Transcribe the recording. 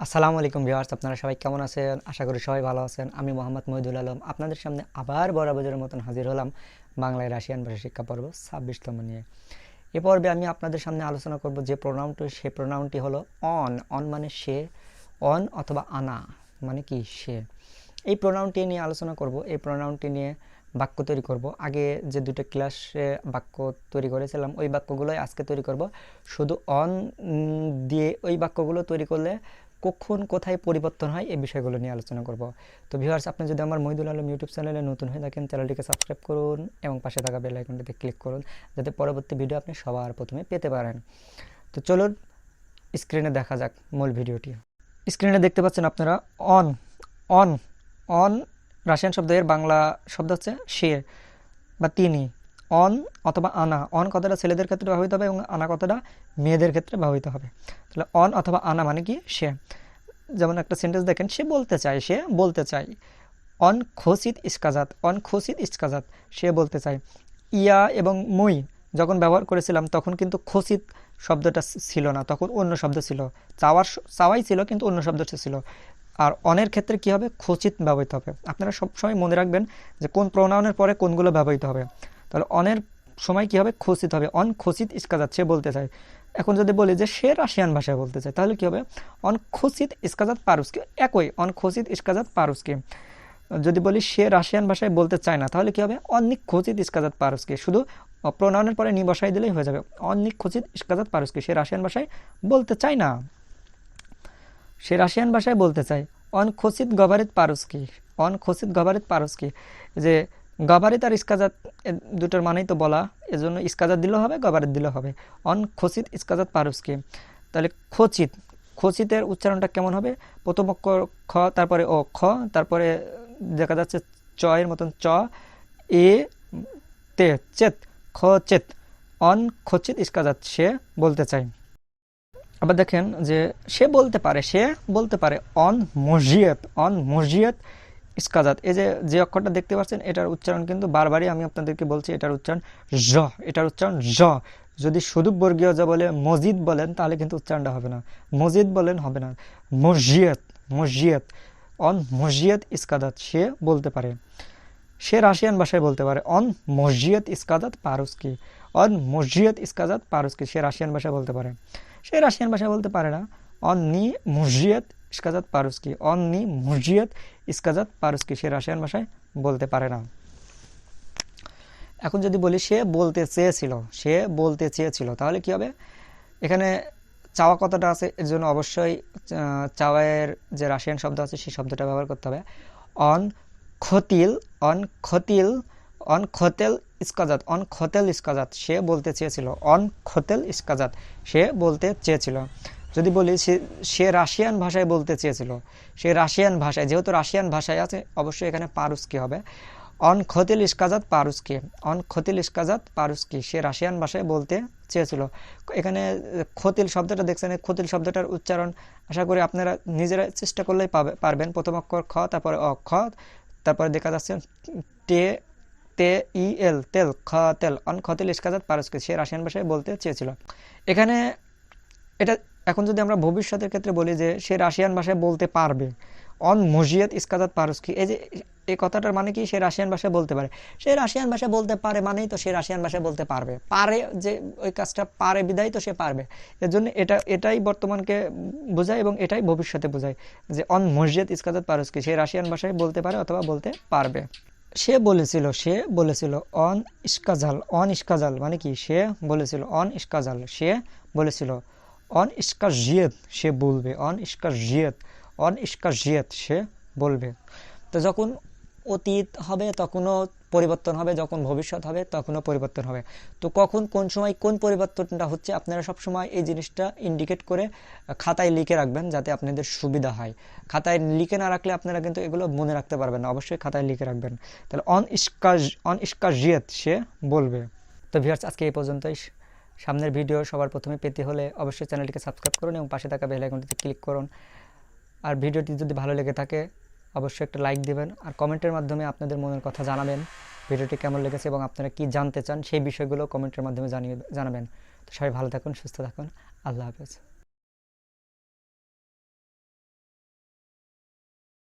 আসসালামু আলাইকুম ভিউয়ার্স, আপনারা সবাই কেমন আছেন? আশা করি সবাই ভালো আছেন। আমি মোহাম্মদ মহিদুল আলম আপনাদের সামনে আবার বরাবরের মতন হাজির হলাম বাংলায় রাশিয়ান ভাষা শিক্ষা পর্ব 26তম নিয়ে। এ পর্বে আমি আপনাদের সামনে আলোচনা করব যে প্রোনাউনটি, সে প্রোনাউনটি হলো অন। অন মানে সে, অন অথবা আনা মানে কি সে। এই প্রোনাউনটি নিয়ে আলোচনা করব, এই প্রোনাউনটি নিয়ে বাক্য তৈরি করব। আগে যে দুটো ক্লাসে বাক্য তৈরি করেছিলাম ওই বাক্যগুলোই আজকে তৈরি করব। শুধু অন দিয়ে ওই বাক্যগুলো তৈরি করলে কখন কোথায় পরিবর্তন হয় এই বিষয়গুলো নিয়ে আলোচনা করব। তো ভিউয়ার্স, আপনি যদি আমার মহিদুল আলম ইউটিউব চ্যানেলে নতুন হয়ে থাকেন, চ্যানেলটিকে সাবস্ক্রাইব করুন এবং পাশে থাকা বেল আইকনটিতে ক্লিক করুন যাতে পরবর্তী ভিডিও আপনি সবার প্রথমে পেতে পারেন। তো চলুন স্ক্রিনে দেখা যাক মূল ভিডিওটি। স্ক্রিনে দেখতে পাচ্ছেন আপনারা অন। অন অন রাশিয়ান শব্দ, এর বাংলা শব্দ হচ্ছে সে বা তিনি। অন অথবা আনা। অন কথাটা ছেলেদের ক্ষেত্রে ব্যবহৃত হবে এবং আনা কথাটা মেয়েদের ক্ষেত্রে ব্যবহৃত হবে। তাহলে অন অথবা আনা মানে কি সে। যেমন একটা সেন্টেন্স দেখেন, সে বলতে চায়, সে বলতে চায়। অন খোসিত ইস্কাজাত, অন খোসিত ইস্কাজাত, সে বলতে চায়। ইয়া এবং মুই যখন ব্যবহার করেছিলাম তখন কিন্তু খোসিত শব্দটা ছিল না, তখন অন্য শব্দ ছিল। চাওয়াই ছিল কিন্তু অন্য শব্দটা ছিল। আর অনের ক্ষেত্রে কি হবে? খচিত ব্যবহৃত হবে। আপনারা সবসময় মনে রাখবেন যে কোন প্রোনাউনের পরে কোনগুলো ব্যবহৃত হবে। তাহলে অনের সময় কি হবে? খচিত হবে। অন খচিত ইস্কাজাত, সে বলতে চায়। এখন যদি বলি যে সে রাশিয়ান ভাষায় বলতে চায় তাহলে কি হবে? অন খচিত ইস্কাজাত পারুস্কি, একই অন খচিত ইস্কাজাত পারুস্কি। যদি বলি সে রাশিয়ান ভাষায় বলতে চায় না তাহলে কি হবে? অনিক খচিত ইস্কাজাত পারুস্কি। শুধু প্রোনাউনের পরে নি বসাই দিলেই হয়ে যাবে। অনিক খচিত ইস্কাজাত পারুস্কি, সে রাশিয়ান ভাষায় বলতে চায় না, সে রাশিয়ান ভাষায় বলতে চায়। অন খোসিত গভারিত পারুস্কি, অন খোসিত গভারিত পারুস্কি, যে গভারিত আর ইস্কাজাত দুটোর মানেই তো বলা, এজন্য ইস্কাজাত দিলেও হবে, গভারিত দিলেও হবে। অন খোসিত ইস্কাজাত পারুস্কি। তাহলে খচিত, খচিতের উচ্চারণটা কেমন হবে? প্রথম অক্ষর খ, তারপরে ও, খ, তারপরে দেখা যাচ্ছে চ এর মতন চ, এ তে, চেত, খ চেত। অন খচিত ইস্কাজাত, সে বলতে চায়। আবার দেখেন যে সে বলতে পারে, সে বলতে পারে। অন মসজিদ, অন মসজিদ ইস্কাজাত। এই যে যে অক্ষরটা দেখতে পাচ্ছেন এটার উচ্চারণ কিন্তু বারবারই আমি আপনাদেরকে বলছি, এটার উচ্চারণ জ, এটার উচ্চারণ জ। যদি শুধু বর্গীয় জ বলে মসজিদ বলেন তাহলে কিন্তু উচ্চারণটা হবে না। মসজিদ বলেন হবে না, মসজিদ, মসজিদ। অন মসজিদ ইস্কাজাত, সে বলতে পারে। সে রাশিয়ান ভাষায় বলতে পারে। অন মসজিদ ইস্কাজাত পারুস্কি, অন মসজিদ ইস্কাজাত পারুস্কি, সে রাশিয়ান ভাষায় বলতে পারে। সে রাশিয়ান ভাষায় বলতে পারে না। অন নি মসজিদ ইস্কাজাত পারুস্কি, অন নি মসজিদ ইস্কাজাত পারুস্কি, সে রাশিয়ান ভাষায় বলতে পারে না। এখন যদি বলি সে বলতে চেয়েছিল, সে বলতে চেয়েছিল তাহলে কি হবে? এখানে চাওয়া কথাটা আছে, এর জন্য অবশ্যই চাওয়ার যে রাশিয়ান শব্দ আছে সেই শব্দটা ব্যবহার করতে হবে। অন খতিল, অন খতিল, অন খতেল ইস্কাজাত, অন খতেল ইস্কাজাত, সে বলতে চেয়েছিল। অন খতেল ইস্কাজাত, সে বলতে চেয়েছিল। যদি বলি সে রাশিয়ান ভাষায় বলতে চেয়েছিল, সে রাশিয়ান ভাষায়, যেহেতু রাশিয়ান ভাষায় আছে অবশ্যই এখানে পারুস্কি হবে। অন খতিল ইস্কাজাত পারুস্কি, অন খতিল ইস্কাজাত পারুস্কি, সে রাশিয়ান ভাষায় বলতে চেয়েছিল। এখানে খতিল শব্দটা দেখছেন, খতিল শব্দটার উচ্চারণ আশা করি আপনারা নিজেরা চেষ্টা করলেই পারবেন। প্রথম অক্ষর খ, তারপরে অ, খ, তারপরে দেখা যাচ্ছে টে, তে, ই, এল, তেল, খ তেল। অন খতিল ইস্কাজাত পারুস্কি, সে রাশিয়ান ভাষায় বলতে চেয়েছিল। এখানে এটা এখন যদি আমরা ভবিষ্যতের ক্ষেত্রে বলি যে সে রাশিয়ান ভাষায় বলতে পারবে, অন মসজিদ ইস্কাজাত পারুস্কি, এই যে এই কথাটার মানে কি? সে রাশিয়ান ভাষায় বলতে পারে। সে রাশিয়ান ভাষায় বলতে পারে মানেই তো সে রাশিয়ান ভাষায় বলতে পারবে, পারে, যে ওই কাজটা পারে বিদায় তো সে পারবে। এর জন্য এটাই বর্তমানকে বোঝায় এবং এটাই ভবিষ্যতে বোঝায় যে অন মসজিদ ইস্কাজাত পারুস্কি, সে রাশিয়ান ভাষায় বলতে পারে অথবা বলতে পারবে। সে বলেছিল, সে বলেছিল। অন ইস্কাজাল, অন ইস্কাজাল মানে কি? সে বলেছিল। অন ইস্কাজাল, সে বলেছিল। অন ইস্কাজিয়েত, সে বলবে। অন ইস্কাজিয়েত, অন ইস্কাজিয়েত, সে বলবে। তো যখন অতীত হবে তখনও পরিবর্তন হবে, যখন ভবিষ্যৎ হবে তখনও পরিবর্তন হবে। তো কখন, কোন সময় কোন পরিবর্তনটা হচ্ছে আপনারা সবসময় এই জিনিসটা ইন্ডিকেট করে খাতায় লিখে রাখবেন যাতে আপনাদের সুবিধা হয়। খাতায় লিখে না রাখলে আপনারা কিন্তু এগুলো মনে রাখতে পারবেন না, অবশ্যই খাতায় লিখে রাখবেন। তাহলে অন ইস্কাজিয়েত, সে বলবে। তো ভিউয়ার্স, আজকে এই পর্যন্তই। সামনের ভিডিও সবার প্রথমে পেতে হলে অবশ্যই চ্যানেলটিকে সাবস্ক্রাইব করুন এবং পাশে থাকা বেল আইকনটিতে ক্লিক করুন। আর ভিডিওটি যদি ভালো লেগে থাকে অবশ্যই একটা লাইক দিবেন আর কমেন্টের মাধ্যমে আপনাদের মনের কথা জানাবেন। ভিডিওটি কেমন লেগেছে এবং আপনারা কি জানতে চান সেই বিষয়গুলো কমেন্টের মাধ্যমে জানাবেন। তো সবাই ভালো থাকুন, সুস্থ থাকুন। আল্লাহ হাফেজ।